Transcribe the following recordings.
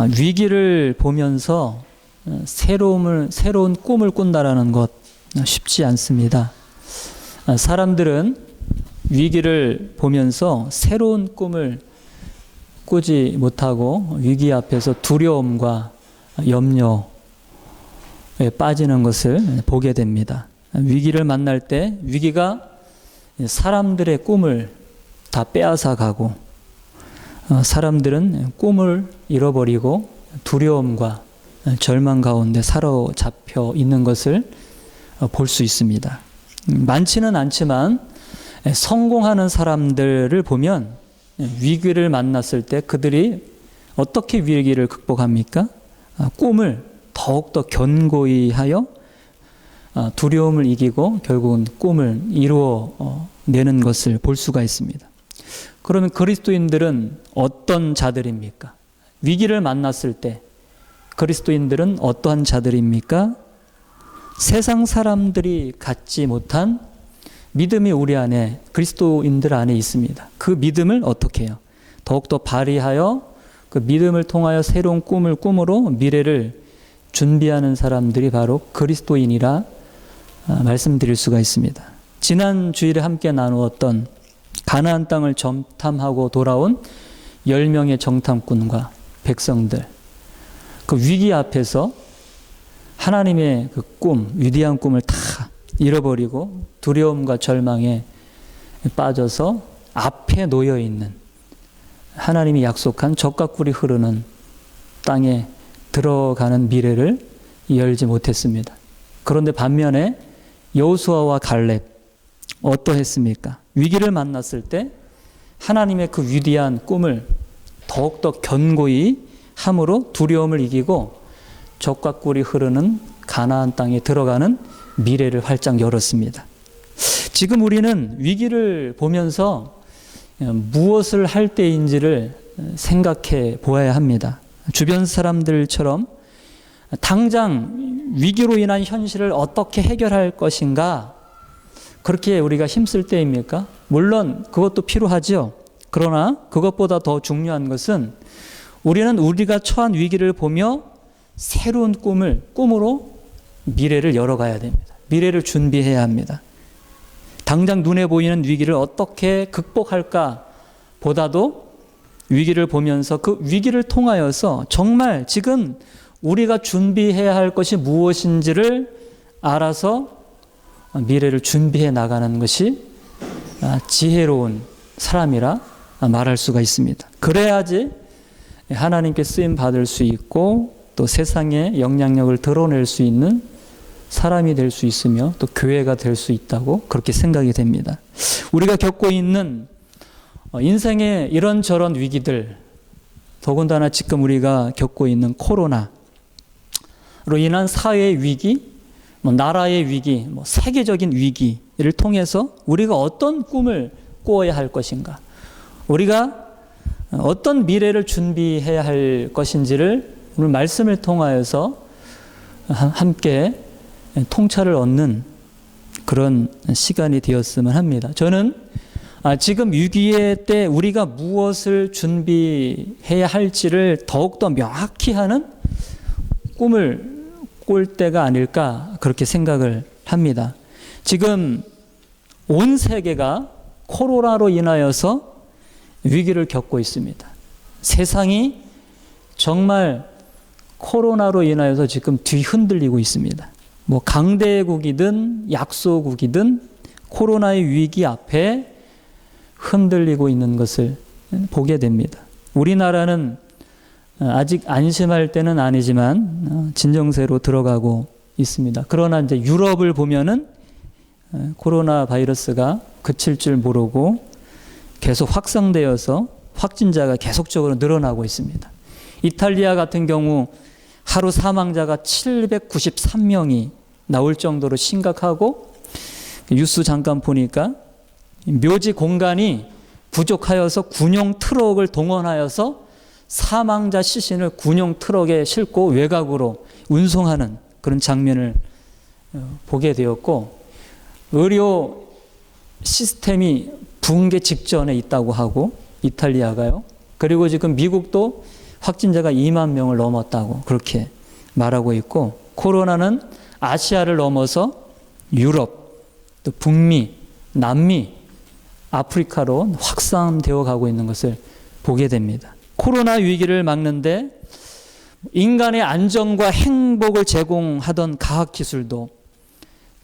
위기를 보면서 새로운 꿈을 꾼다라는 것 쉽지 않습니다. 사람들은 위기를 보면서 새로운 꿈을 꾸지 못하고 위기 앞에서 두려움과 염려에 빠지는 것을 보게 됩니다. 위기를 만날 때 위기가 사람들의 꿈을 다 빼앗아 가고 사람들은 꿈을 잃어버리고 두려움과 절망 가운데 사로잡혀 있는 것을 볼 수 있습니다. 많지는 않지만 성공하는 사람들을 보면 위기를 만났을 때 그들이 어떻게 위기를 극복합니까? 꿈을 더욱더 견고히 하여 두려움을 이기고 결국은 꿈을 이루어내는 것을 볼 수가 있습니다. 그러면 그리스도인들은 어떤 자들입니까? 위기를 만났을 때 그리스도인들은 어떠한 자들입니까? 세상 사람들이 갖지 못한 믿음이 우리 안에, 그리스도인들 안에 있습니다. 그 믿음을 어떻게 해요? 더욱더 발휘하여 그 믿음을 통하여 새로운 꿈을 꿈으로 미래를 준비하는 사람들이 바로 그리스도인이라 말씀드릴 수가 있습니다. 지난 주일에 함께 나누었던 가나안 땅을 정탐하고 돌아온 10명의 정탐꾼과 백성들, 그 위기 앞에서 하나님의 그 꿈, 위대한 꿈을 다 잃어버리고 두려움과 절망에 빠져서 앞에 놓여 있는 하나님이 약속한 젖과 꿀이 흐르는 땅에 들어가는 미래를 열지 못했습니다. 그런데 반면에 여호수아와 갈렙 어떠했습니까? 위기를 만났을 때 하나님의 그 위대한 꿈을 더욱더 견고히 함으로 두려움을 이기고 젖과 꿀이 흐르는 가나안 땅에 들어가는 미래를 활짝 열었습니다. 지금 우리는 위기를 보면서 무엇을 할 때인지를 생각해 보아야 합니다. 주변 사람들처럼 당장 위기로 인한 현실을 어떻게 해결할 것인가, 그렇게 우리가 힘쓸 때입니까? 물론 그것도 필요하죠. 그러나 그것보다 더 중요한 것은 우리는 우리가 처한 위기를 보며 새로운 꿈으로 미래를 열어가야 됩니다. 미래를 준비해야 합니다. 당장 눈에 보이는 위기를 어떻게 극복할까 보다도 위기를 보면서 그 위기를 통하여서 정말 지금 우리가 준비해야 할 것이 무엇인지를 알아서 미래를 준비해 나가는 것이 지혜로운 사람이라 말할 수가 있습니다. 그래야지 하나님께 쓰임 받을 수 있고 또 세상에 영향력을 드러낼 수 있는 사람이 될 수 있으며 또 교회가 될 수 있다고 그렇게 생각이 됩니다. 우리가 겪고 있는 인생의 이런저런 위기들, 더군다나 지금 우리가 겪고 있는 코로나로 인한 사회의 위기, 나라의 위기, 세계적인 위기를 통해서 우리가 어떤 꿈을 꾸어야 할 것인가, 우리가 어떤 미래를 준비해야 할 것인지를 오늘 말씀을 통하여서 함께 통찰을 얻는 그런 시간이 되었으면 합니다. 저는 지금 위기의 때 우리가 무엇을 준비해야 할지를 더욱더 명확히 하는 꿈을 꿀 때가 아닐까 그렇게 생각을 합니다. 지금 온 세계가 코로나로 인하여서 위기를 겪고 있습니다. 세상이 정말 코로나로 인하여서 지금 뒤흔들리고 있습니다. 강대국이든 약소국이든 코로나의 위기 앞에 흔들리고 있는 것을 보게 됩니다. 우리나라는 아직 안심할 때는 아니지만 진정세로 들어가고 있습니다. 그러나 이제 유럽을 보면은 코로나 바이러스가 그칠 줄 모르고 계속 확산되어서 확진자가 계속적으로 늘어나고 있습니다. 이탈리아 같은 경우 하루 사망자가 793명이 나올 정도로 심각하고, 뉴스 잠깐 보니까 묘지 공간이 부족하여서 군용 트럭을 동원하여서 사망자 시신을 군용 트럭에 싣고 외곽으로 운송하는 그런 장면을 보게 되었고, 의료 시스템이 붕괴 직전에 있다고 하고, 이탈리아가요. 그리고 지금 미국도 확진자가 2만 명을 넘었다고 그렇게 말하고 있고, 코로나는 아시아를 넘어서 유럽, 또 북미, 남미, 아프리카로 확산되어 가고 있는 것을 보게 됩니다. 코로나 위기를 막는데 인간의 안정과 행복을 제공하던 과학기술도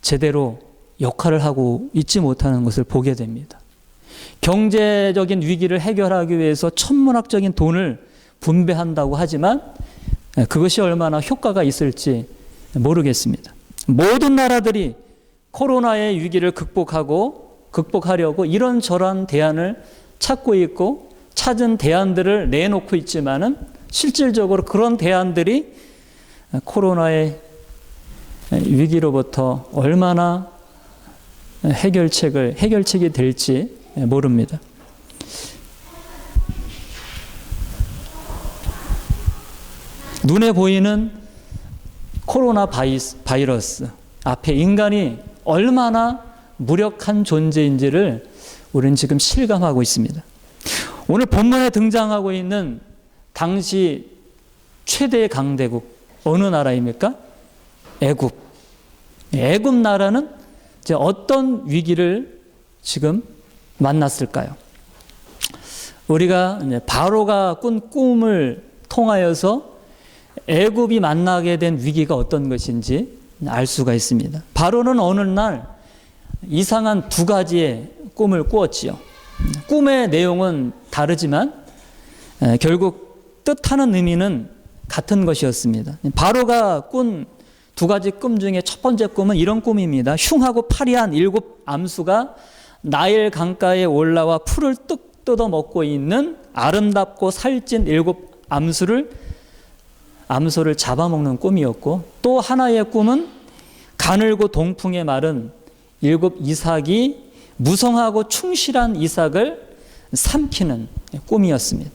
제대로 역할을 하고 있지 못하는 것을 보게 됩니다. 경제적인 위기를 해결하기 위해서 천문학적인 돈을 분배한다고 하지만 그것이 얼마나 효과가 있을지 모르겠습니다. 모든 나라들이 코로나의 위기를 극복하려고 이런저런 대안을 찾고 있고, 찾은 대안들을 내놓고 있지만은 실질적으로 그런 대안들이 코로나의 위기로부터 얼마나 해결책이 될지 모릅니다. 눈에 보이는 코로나 바이러스 앞에 인간이 얼마나 무력한 존재인지를 우리는 지금 실감하고 있습니다. 오늘 본문에 등장하고 있는 당시 최대 강대국 어느 나라입니까? 애굽. 애굽 나라는 이제 어떤 위기를 지금 만났을까요? 우리가 이제 바로가 꾼 꿈을 통하여서 애굽이 만나게 된 위기가 어떤 것인지 알 수가 있습니다. 바로는 어느 날 이상한 두 가지의 꿈을 꾸었지요. 꿈의 내용은 다르지만 결국 뜻하는 의미는 같은 것이었습니다. 바로가 꾼 두 가지 꿈 중에 첫 번째 꿈은 이런 꿈입니다. 흉하고 파리한 7 암수가 나일 강가에 올라와 풀을 뜯어 먹고 있는 아름답고 살찐 7 암소를 잡아먹는 꿈이었고, 또 하나의 꿈은 가늘고 동풍에 마른 7 이삭이 무성하고 충실한 이삭을 삼키는 꿈이었습니다.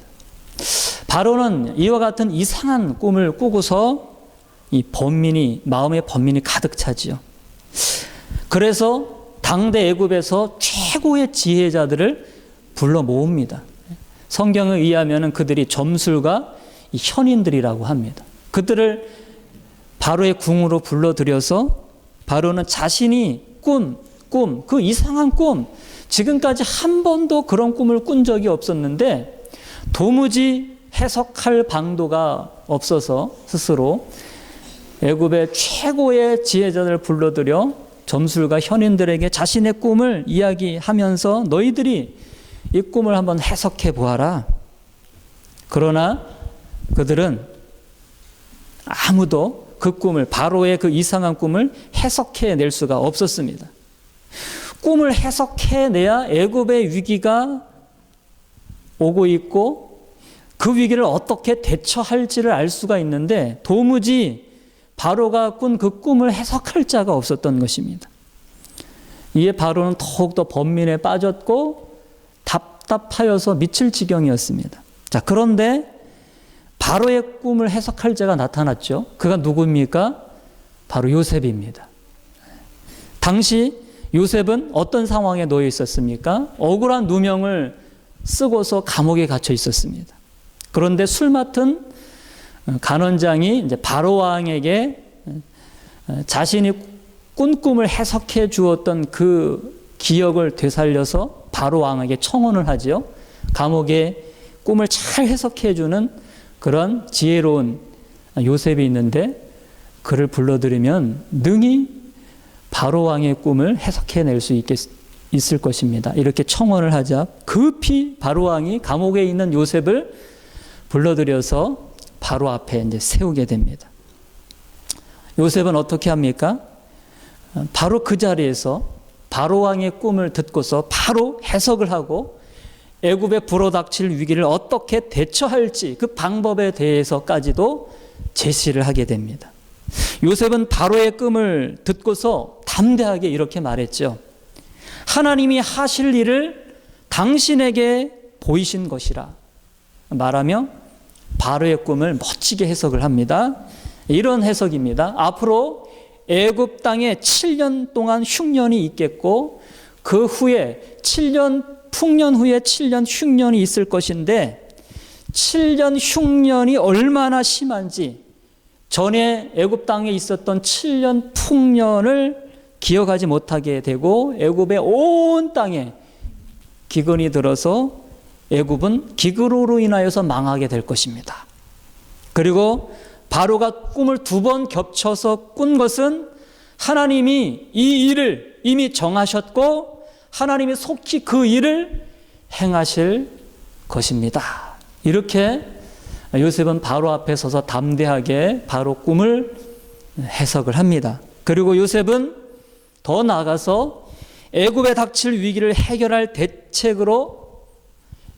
바로는 이와 같은 이상한 꿈을 꾸고서 마음의 번민이 가득 차지요. 그래서 당대 애굽에서 최고의 지혜자들을 불러 모읍니다. 성경에 의하면 그들이 점술과 현인들이라고 합니다. 그들을 바로의 궁으로 불러들여서 바로는 자신이 그 이상한 꿈, 지금까지 한 번도 그런 꿈을 꾼 적이 없었는데 도무지 해석할 방도가 없어서 스스로 애굽의 최고의 지혜자들을 불러들여 점술가 현인들에게 자신의 꿈을 이야기하면서 너희들이 이 꿈을 한번 해석해 보아라. 그러나 그들은 아무도 그 꿈을, 바로의 그 이상한 꿈을 해석해낼 수가 없었습니다. 꿈을 해석해내야 애굽의 위기가 오고 있고 그 위기를 어떻게 대처할지를 알 수가 있는데 도무지 바로가 꾼 그 꿈을 해석할 자가 없었던 것입니다. 이에 바로는 더욱더 번민에 빠졌고 답답하여서 미칠 지경이었습니다. 자, 그런데 바로의 꿈을 해석할 자가 나타났죠. 그가 누구입니까? 바로 요셉입니다. 당시 요셉은 어떤 상황에 놓여 있었습니까? 억울한 누명을 쓰고서 감옥에 갇혀 있었습니다. 그런데 술 맡은 간원장이 이제 바로 왕에게 자신이 꾼 꿈을 해석해 주었던 그 기억을 되살려서 바로 왕에게 청혼을 하지요. 감옥에 꿈을 잘 해석해 주는 그런 지혜로운 요셉이 있는데 그를 불러들이면 능히 바로 왕의 꿈을 해석해낼 수 있을 것입니다. 이렇게 청혼을 하자 급히 바로 왕이 감옥에 있는 요셉을 불러들여서 바로 앞에 이제 세우게 됩니다. 요셉은 어떻게 합니까? 바로 그 자리에서 바로 왕의 꿈을 듣고서 바로 해석을 하고 애굽에 불어닥칠 위기를 어떻게 대처할지 그 방법에 대해서까지도 제시를 하게 됩니다. 요셉은 바로의 꿈을 듣고서 담대하게 이렇게 말했죠. 하나님이 하실 일을 당신에게 보이신 것이라 말하며 바로의 꿈을 멋지게 해석을 합니다. 이런 해석입니다. 앞으로 애굽 땅에 7년 동안 흉년이 있겠고 그 후에 풍년 후에 7년 흉년이 있을 것인데 7년 흉년이 얼마나 심한지 전에 애굽 땅에 있었던 7년 풍년을 기억하지 못하게 되고 애굽의 온 땅에 기근이 들어서 애굽은 기근으로 인하여서 망하게 될 것입니다. 그리고 바로가 꿈을 2번 겹쳐서 꾼 것은 하나님이 이 일을 이미 정하셨고 하나님이 속히 그 일을 행하실 것입니다. 이렇게 요셉은 바로 앞에 서서 담대하게 바로 꿈을 해석을 합니다. 그리고 요셉은 더 나아가서 애굽에 닥칠 위기를 해결할 대책으로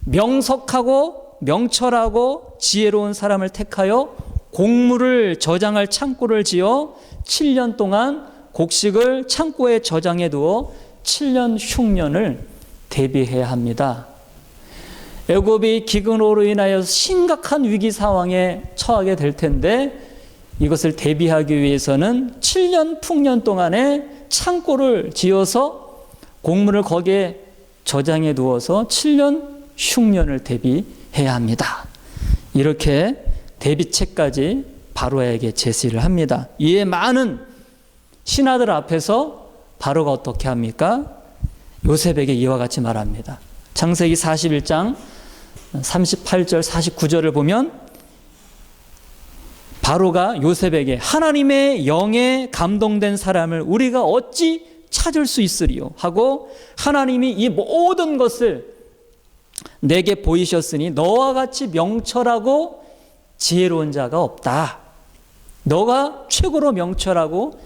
명석하고 명철하고 지혜로운 사람을 택하여 곡물을 저장할 창고를 지어 7년 동안 곡식을 창고에 저장해 두어 7년 흉년을 대비해야 합니다. 애굽이 기근으로 인하여 심각한 위기 상황에 처하게 될 텐데 이것을 대비하기 위해서는 7년 풍년 동안에 창고를 지어서 곡물을 거기에 저장해 두어서 7년 흉년을 대비해야 합니다. 이렇게 대비책까지 바로에게 제시를 합니다. 이에 많은 신하들 앞에서 바로가 어떻게 합니까? 요셉에게 이와 같이 말합니다. 창세기 41장 38절 49절을 보면 바로가 요셉에게 하나님의 영에 감동된 사람을 우리가 어찌 찾을 수 있으리요 하고 하나님이 이 모든 것을 내게 보이셨으니 너와 같이 명철하고 지혜로운 자가 없다. 너가 최고로 명철하고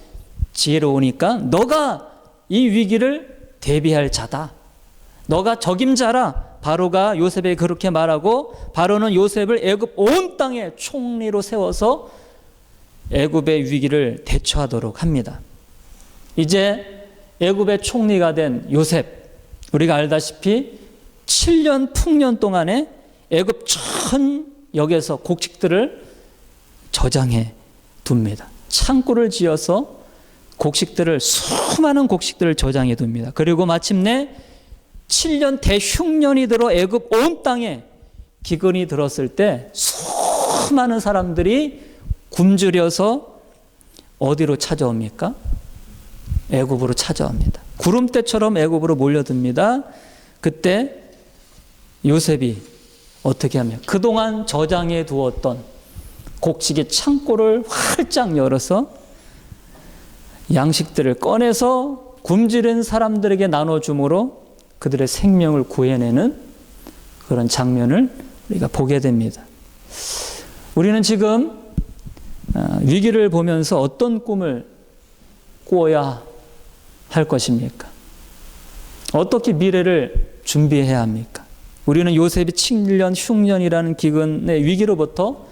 지혜로우니까 너가 이 위기를 대비할 자다. 너가 적임자라. 바로가 요셉에게 그렇게 말하고 바로는 요셉을 애굽 온 땅에 총리로 세워서 애굽의 위기를 대처하도록 합니다. 이제 애굽의 총리가 된 요셉, 우리가 알다시피 7년 풍년 동안에 애굽 전 역에서 곡식들을 저장해 둡니다. 창고를 지어서 곡식들을 수많은 곡식들을 저장해 둡니다. 그리고 마침내 7년 대흉년이 들어 애굽 온 땅에 기근이 들었을 때 수많은 사람들이 굶주려서 어디로 찾아옵니까? 애굽으로 찾아옵니다. 구름대처럼 애굽으로 몰려듭니다. 그때 요셉이 어떻게 하면 그동안 저장해 두었던 곡식의 창고를 활짝 열어서 양식들을 꺼내서 굶주린 사람들에게 나눠줌으로 그들의 생명을 구해내는 그런 장면을 우리가 보게 됩니다. 우리는 지금 위기를 보면서 어떤 꿈을 꾸어야 할 것입니까? 어떻게 미래를 준비해야 합니까? 우리는 요셉이 7년 흉년이라는 기근의 위기로부터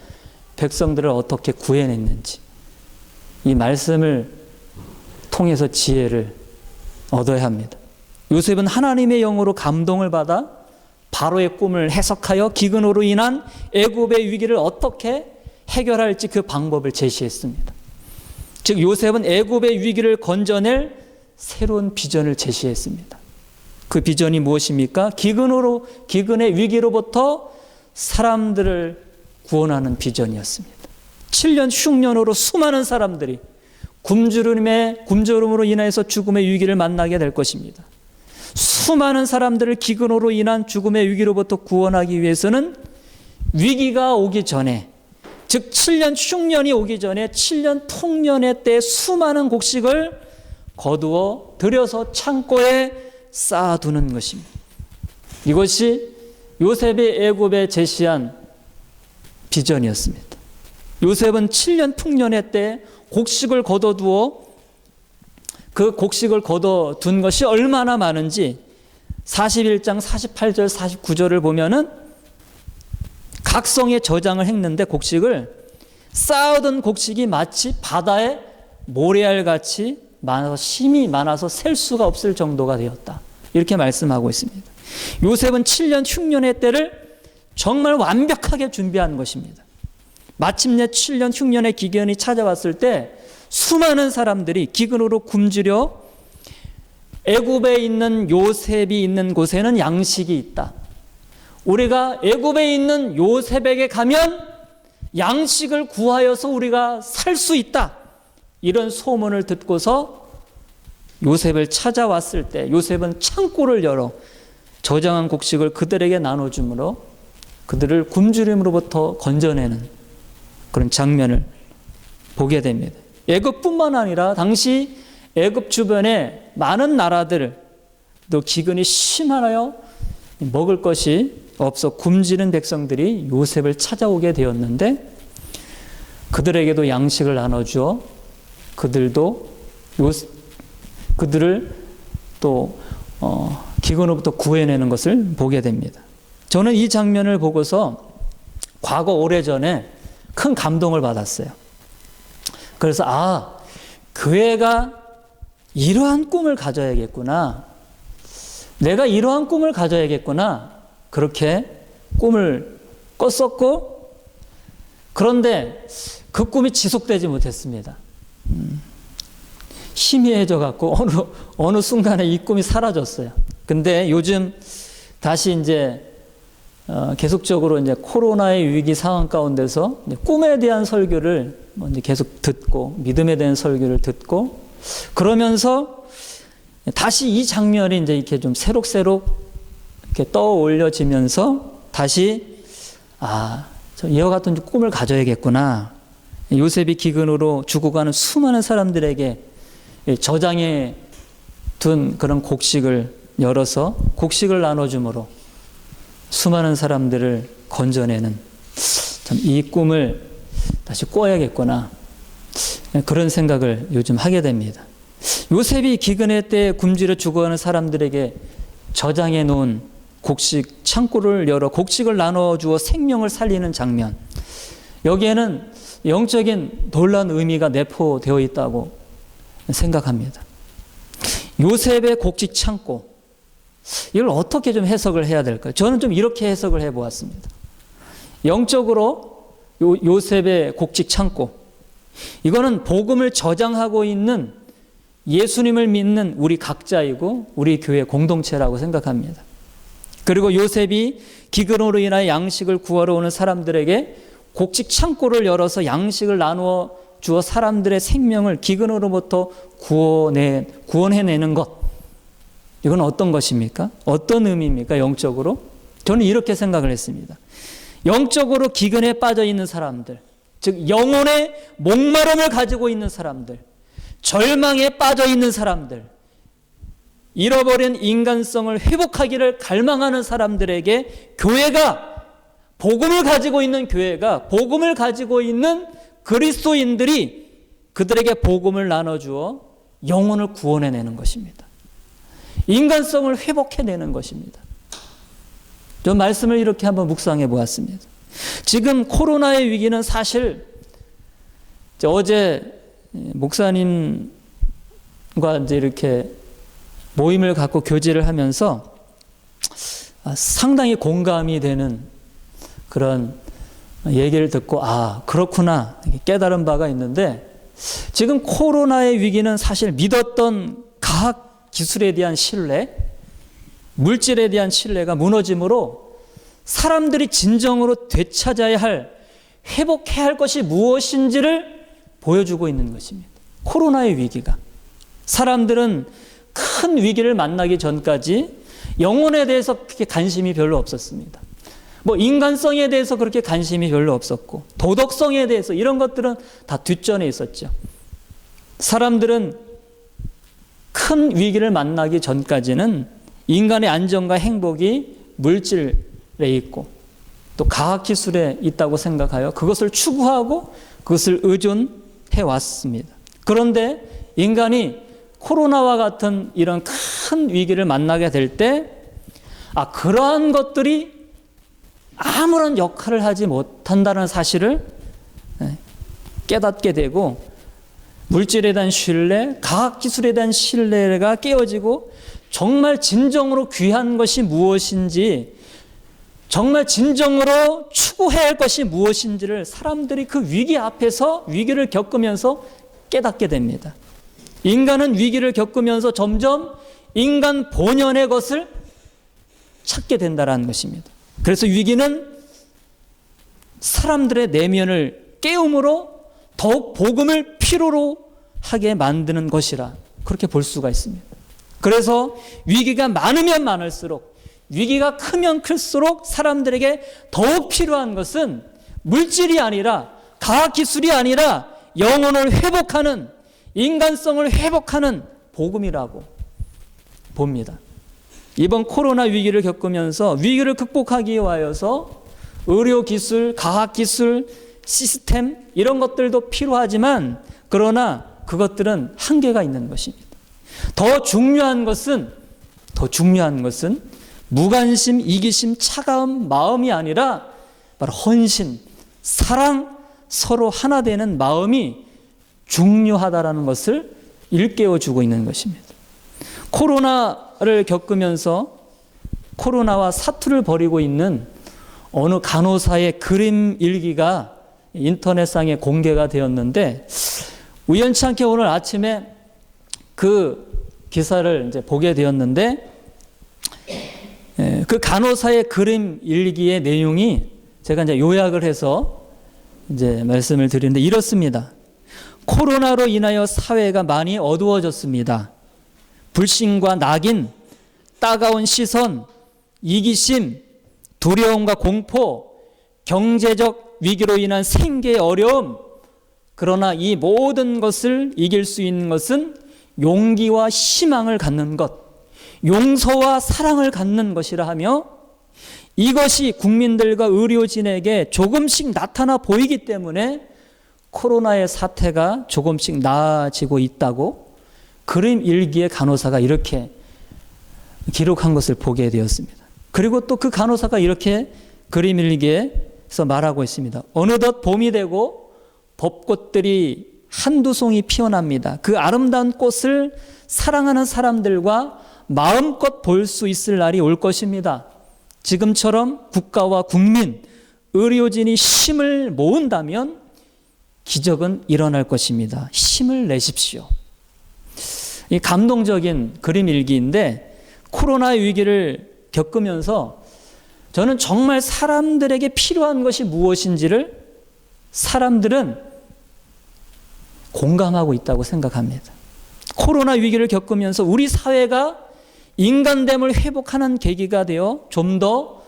백성들을 어떻게 구해냈는지 이 말씀을 통해서 지혜를 얻어야 합니다. 요셉은 하나님의 영으로 감동을 받아 바로의 꿈을 해석하여 기근으로 인한 애굽의 위기를 어떻게 해결할지 그 방법을 제시했습니다. 즉 요셉은 애굽의 위기를 건져낼 새로운 비전을 제시했습니다. 그 비전이 무엇입니까? 기근의 위기로부터 사람들을 구원하는 비전이었습니다. 7년 흉년으로 수많은 사람들이 굶주림으로 인해서 죽음의 위기를 만나게 될 것입니다. 수많은 사람들을 기근으로 인한 죽음의 위기로부터 구원하기 위해서는 위기가 오기 전에, 즉 7년 흉년이 오기 전에 7년 풍년의 때 수많은 곡식을 거두어 들여서 창고에 쌓아두는 것입니다. 이것이 요셉이 애굽에 제시한 비전이었습니다. 요셉은 7년 풍년의 때 곡식을 거둬두어 그 곡식을 거둬둔 것이 얼마나 많은지 41장 48절 49절을 보면은 각성에 저장을 했는데 곡식을 쌓아둔 곡식이 마치 바다에 모래알같이 많아서 심이 많아서 셀 수가 없을 정도가 되었다. 이렇게 말씀하고 있습니다. 요셉은 7년 흉년의 때를 정말 완벽하게 준비한 것입니다. 마침내 7년 흉년의 기근이 찾아왔을 때 수많은 사람들이 기근으로 굶주려 애굽에 있는 요셉이 있는 곳에는 양식이 있다. 우리가 애굽에 있는 요셉에게 가면 양식을 구하여서 우리가 살 수 있다. 이런 소문을 듣고서 요셉을 찾아왔을 때 요셉은 창고를 열어 저장한 곡식을 그들에게 나눠주므로 그들을 굶주림으로부터 건져내는 그런 장면을 보게 됩니다. 애굽뿐만 아니라 당시 애굽 주변에 많은 나라들도 기근이 심하여 먹을 것이 없어 굶주린 백성들이 요셉을 찾아오게 되었는데 그들에게도 양식을 나눠주어 그들을 또 기근으로부터 구해내는 것을 보게 됩니다. 저는 이 장면을 보고서 과거 오래전에 큰 감동을 받았어요. 그래서 교회가 이러한 꿈을 가져야겠구나. 내가 이러한 꿈을 가져야겠구나. 그렇게 꿈을 꿨었고, 그런데 그 꿈이 지속되지 못했습니다. 희미해져 갖고 어느 순간에 이 꿈이 사라졌어요. 근데 요즘 다시 이제 계속적으로 이제 코로나의 위기 상황 가운데서 꿈에 대한 설교를 이제 계속 듣고 믿음에 대한 설교를 듣고 그러면서 다시 이 장면이 이제 이렇게 좀 새록새록 이렇게 떠올려지면서 다시 저 이와 같은 꿈을 가져야겠구나. 요셉이 기근으로 죽어가는 수많은 사람들에게 저장해 둔 그런 곡식을 열어서 곡식을 나눠줌으로 수많은 사람들을 건져내는 참 이 꿈을 다시 꿔야겠구나. 그런 생각을 요즘 하게 됩니다. 요셉이 기근의 때에 굶주려 죽어가는 사람들에게 저장해 놓은 곡식 창고를 열어 곡식을 나눠주어 생명을 살리는 장면. 여기에는 영적인 놀라운 의미가 내포되어 있다고 생각합니다. 요셉의 곡식 창고. 이걸 어떻게 좀 해석을 해야 될까요? 저는 좀 이렇게 해석을 해보았습니다. 영적으로 요셉의 곡식 창고. 이거는 복음을 저장하고 있는 예수님을 믿는 우리 각자이고 우리 교회 공동체라고 생각합니다. 그리고 요셉이 기근으로 인하여 양식을 구하러 오는 사람들에게 곡식 창고를 열어서 양식을 나누어 주어 사람들의 생명을 기근으로부터 구원해내는 것. 이건 어떤 것입니까? 어떤 의미입니까? 영적으로? 저는 이렇게 생각을 했습니다. 영적으로 기근에 빠져 있는 사람들, 즉 영혼의 목마름을 가지고 있는 사람들, 절망에 빠져 있는 사람들, 잃어버린 인간성을 회복하기를 갈망하는 사람들에게 교회가, 복음을 가지고 있는 교회가, 복음을 가지고 있는 그리스도인들이 그들에게 복음을 나눠주어 영혼을 구원해내는 것입니다. 인간성을 회복해내는 것입니다. 저 말씀을 이렇게 한번 묵상해 보았습니다. 지금 코로나의 위기는 사실 어제 목사님과 이제 이렇게 모임을 갖고 교제를 하면서 상당히 공감이 되는 그런 얘기를 듣고 그렇구나 깨달은 바가 있는데, 지금 코로나의 위기는 사실 믿었던 과학 기술에 대한 신뢰, 물질에 대한 신뢰가 무너짐으로 사람들이 진정으로 되찾아야 할, 회복해야 할 것이 무엇인지를 보여주고 있는 것입니다. 코로나의 위기가. 사람들은 큰 위기를 만나기 전까지 영혼에 대해서 그렇게 관심이 별로 없었습니다. 인간성에 대해서 그렇게 관심이 별로 없었고, 도덕성에 대해서 이런 것들은 다 뒷전에 있었죠. 사람들은 큰 위기를 만나기 전까지는 인간의 안정과 행복이 물질에 있고 또 과학기술에 있다고 생각하여 그것을 추구하고 그것을 의존해 왔습니다. 그런데 인간이 코로나와 같은 이런 큰 위기를 만나게 될 때 그러한 것들이 아무런 역할을 하지 못한다는 사실을 깨닫게 되고, 물질에 대한 신뢰, 과학기술에 대한 신뢰가 깨어지고 정말 진정으로 귀한 것이 무엇인지, 정말 진정으로 추구해야 할 것이 무엇인지를 사람들이 그 위기 앞에서 위기를 겪으면서 깨닫게 됩니다. 인간은 위기를 겪으면서 점점 인간 본연의 것을 찾게 된다는 것입니다. 그래서 위기는 사람들의 내면을 깨움으로 더욱 복음을 필요로 하게 만드는 것이라 그렇게 볼 수가 있습니다. 그래서 위기가 많으면 많을수록, 위기가 크면 클수록 사람들에게 더욱 필요한 것은 물질이 아니라, 과학기술이 아니라 영혼을 회복하는, 인간성을 회복하는 복음이라고 봅니다. 이번 코로나 위기를 겪으면서 위기를 극복하기 위하여서 의료기술, 과학기술, 시스템 이런 것들도 필요하지만, 그러나 그것들은 한계가 있는 것입니다. 더 중요한 것은 무관심, 이기심, 차가운 마음이 아니라 바로 헌신, 사랑, 서로 하나 되는 마음이 중요하다라는 것을 일깨워주고 있는 것입니다. 코로나를 겪으면서 코로나와 사투를 벌이고 있는 어느 간호사의 그림 일기가 인터넷상에 공개가 되었는데, 우연치 않게 오늘 아침에 그 기사를 이제 보게 되었는데, 그 간호사의 그림 일기의 내용이 제가 이제 요약을 해서 이제 말씀을 드리는데 이렇습니다. 코로나로 인하여 사회가 많이 어두워졌습니다. 불신과 낙인, 따가운 시선, 이기심, 두려움과 공포, 경제적 위기로 인한 생계의 어려움, 그러나 이 모든 것을 이길 수 있는 것은 용기와 희망을 갖는 것, 용서와 사랑을 갖는 것이라 하며, 이것이 국민들과 의료진에게 조금씩 나타나 보이기 때문에 코로나의 사태가 조금씩 나아지고 있다고 그림 일기의 간호사가 이렇게 기록한 것을 보게 되었습니다. 그리고 또 그 간호사가 이렇게 그림 일기에서 말하고 있습니다. 어느덧 봄이 되고 벚꽃들이 한두 송이 피어납니다. 그 아름다운 꽃을 사랑하는 사람들과 마음껏 볼 수 있을 날이 올 것입니다. 지금처럼 국가와 국민, 의료진이 힘을 모은다면 기적은 일어날 것입니다. 힘을 내십시오. 이 감동적인 그림 일기인데, 코로나의 위기를 겪으면서 저는 정말 사람들에게 필요한 것이 무엇인지를 사람들은 공감하고 있다고 생각합니다. 코로나 위기를 겪으면서 우리 사회가 인간됨을 회복하는 계기가 되어 좀 더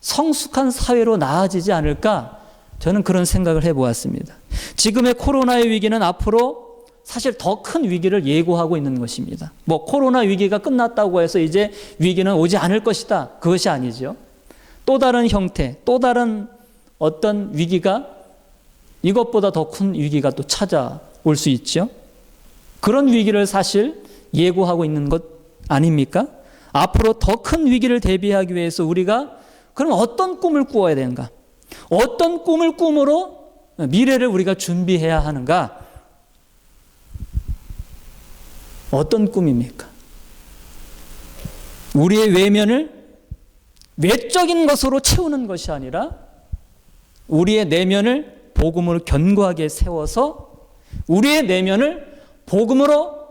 성숙한 사회로 나아지지 않을까, 저는 그런 생각을 해보았습니다. 지금의 코로나의 위기는 앞으로 사실 더 큰 위기를 예고하고 있는 것입니다. 뭐 코로나 위기가 끝났다고 해서 이제 위기는 오지 않을 것이다, 그것이 아니죠. 또 다른 형태, 또 다른 어떤 위기가, 이것보다 더 큰 위기가 또 찾아올 수 있죠. 그런 위기를 사실 예고하고 있는 것 아닙니까? 앞으로 더 큰 위기를 대비하기 위해서 우리가 그럼 어떤 꿈을 꾸어야 되는가? 어떤 꿈을 꿈으로 미래를 우리가 준비해야 하는가? 어떤 꿈입니까? 우리의 외면을 외적인 것으로 채우는 것이 아니라 우리의 내면을 복음으로 견고하게 세워서 우리의 내면을 복음으로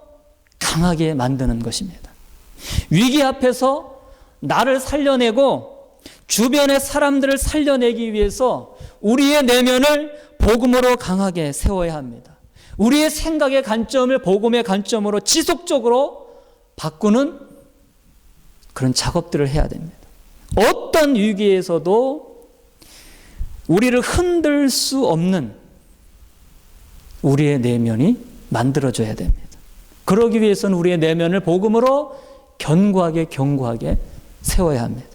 강하게 만드는 것입니다. 위기 앞에서 나를 살려내고 주변의 사람들을 살려내기 위해서 우리의 내면을 복음으로 강하게 세워야 합니다. 우리의 생각의 관점을 복음의 관점으로 지속적으로 바꾸는 그런 작업들을 해야 됩니다. 어떤 위기에서도 우리를 흔들 수 없는 우리의 내면이 만들어져야 됩니다. 그러기 위해서는 우리의 내면을 복음으로 견고하게 세워야 합니다.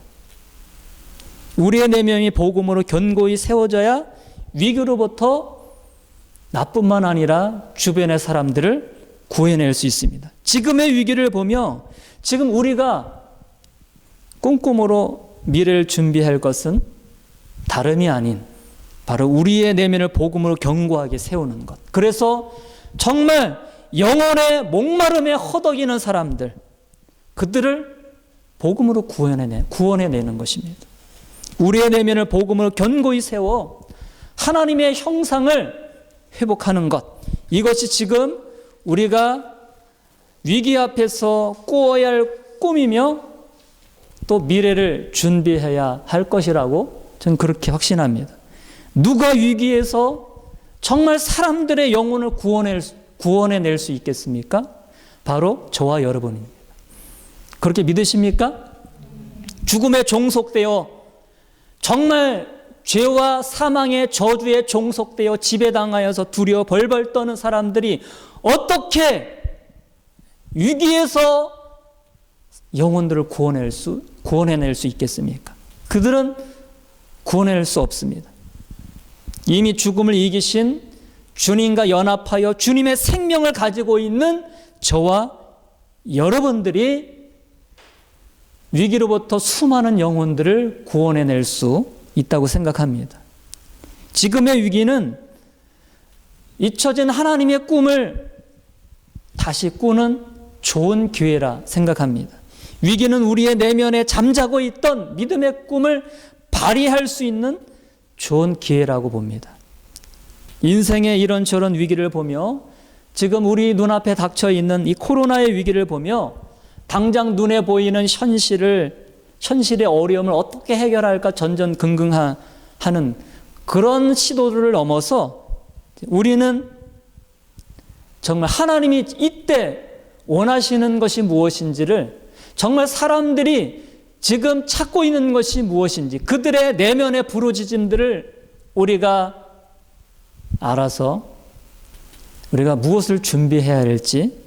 우리의 내면이 복음으로 견고히 세워져야 위기로부터 나뿐만 아니라 주변의 사람들을 구해낼 수 있습니다. 지금의 위기를 보며 지금 우리가 꿈꿈으로 미래를 준비할 것은 다름이 아닌 바로 우리의 내면을 복음으로 견고하게 세우는 것. 그래서 정말 영혼의 목마름에 허덕이는 사람들, 그들을 복음으로 구원해내는 것입니다. 우리의 내면을 복음으로 견고히 세워 하나님의 형상을 회복하는 것, 이것이 지금 우리가 위기 앞에서 꾸어야 할 꿈이며 또 미래를 준비해야 할 것이라고 저는 그렇게 확신합니다. 누가 위기에서 정말 사람들의 영혼을 구원해낼 수 있겠습니까? 바로 저와 여러분입니다. 그렇게 믿으십니까? 죽음에 종속되어 정말 죄와 사망의 저주에 종속되어 지배당하여서 두려워 벌벌 떠는 사람들이 어떻게 위기에서 영혼들을 구원해낼 수 있겠습니까? 그들은 구원해낼 수 없습니다. 이미 죽음을 이기신 주님과 연합하여 주님의 생명을 가지고 있는 저와 여러분들이 위기로부터 수많은 영혼들을 구원해낼 수 있다고 생각합니다. 지금의 위기는 잊혀진 하나님의 꿈을 다시 꾸는 좋은 기회라 생각합니다. 위기는 우리의 내면에 잠자고 있던 믿음의 꿈을 발휘할 수 있는 좋은 기회라고 봅니다. 인생의 이런저런 위기를 보며 지금 우리 눈앞에 닥쳐 있는 이 코로나의 위기를 보며 당장 눈에 보이는 현실의 어려움을 어떻게 해결할까 전전긍긍하는 그런 시도를 넘어서 우리는 정말 하나님이 이때 원하시는 것이 무엇인지를 정말 사람들이 지금 찾고 있는 것이 무엇인지 그들의 내면의 부르짖음들을 우리가 알아서 우리가 무엇을 준비해야 할지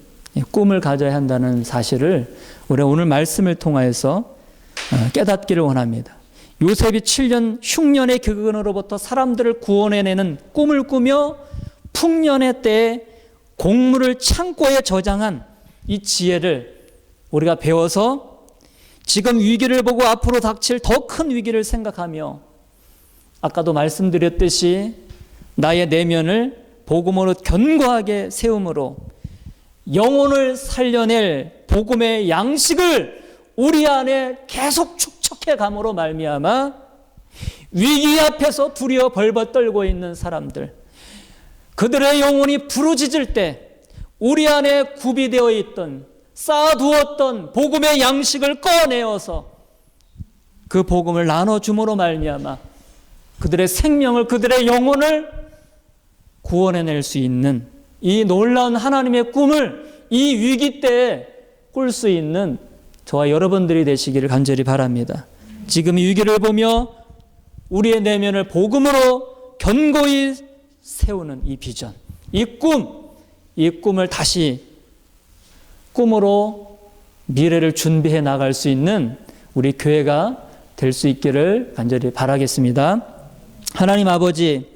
꿈을 가져야 한다는 사실을 우리가 오늘 말씀을 통하여서 깨닫기를 원합니다. 요셉이 7년 흉년의 격언으로부터 사람들을 구원해내는 꿈을 꾸며 풍년의 때에 곡물을 창고에 저장한 이 지혜를 우리가 배워서 지금 위기를 보고 앞으로 닥칠 더 큰 위기를 생각하며 아까도 말씀드렸듯이 나의 내면을 복음으로 견고하게 세움으로 영혼을 살려낼 복음의 양식을 우리 안에 계속 축적해 감으로 말미암아 위기 앞에서 두려워 벌벌 떨고 있는 사람들, 그들의 영혼이 부르짖을 때 우리 안에 구비되어 있던 쌓아두었던 복음의 양식을 꺼내어서 그 복음을 나눠줌으로 말미암아 그들의 생명을, 그들의 영혼을 구원해낼 수 있는 이 놀라운 하나님의 꿈을 이 위기 때에 꿀 수 있는 저와 여러분들이 되시기를 간절히 바랍니다. 지금 이 위기를 보며 우리의 내면을 복음으로 견고히 세우는 이 비전, 이 꿈을 다시 꿈으로 미래를 준비해 나갈 수 있는 우리 교회가 될 수 있기를 간절히 바라겠습니다. 하나님 아버지,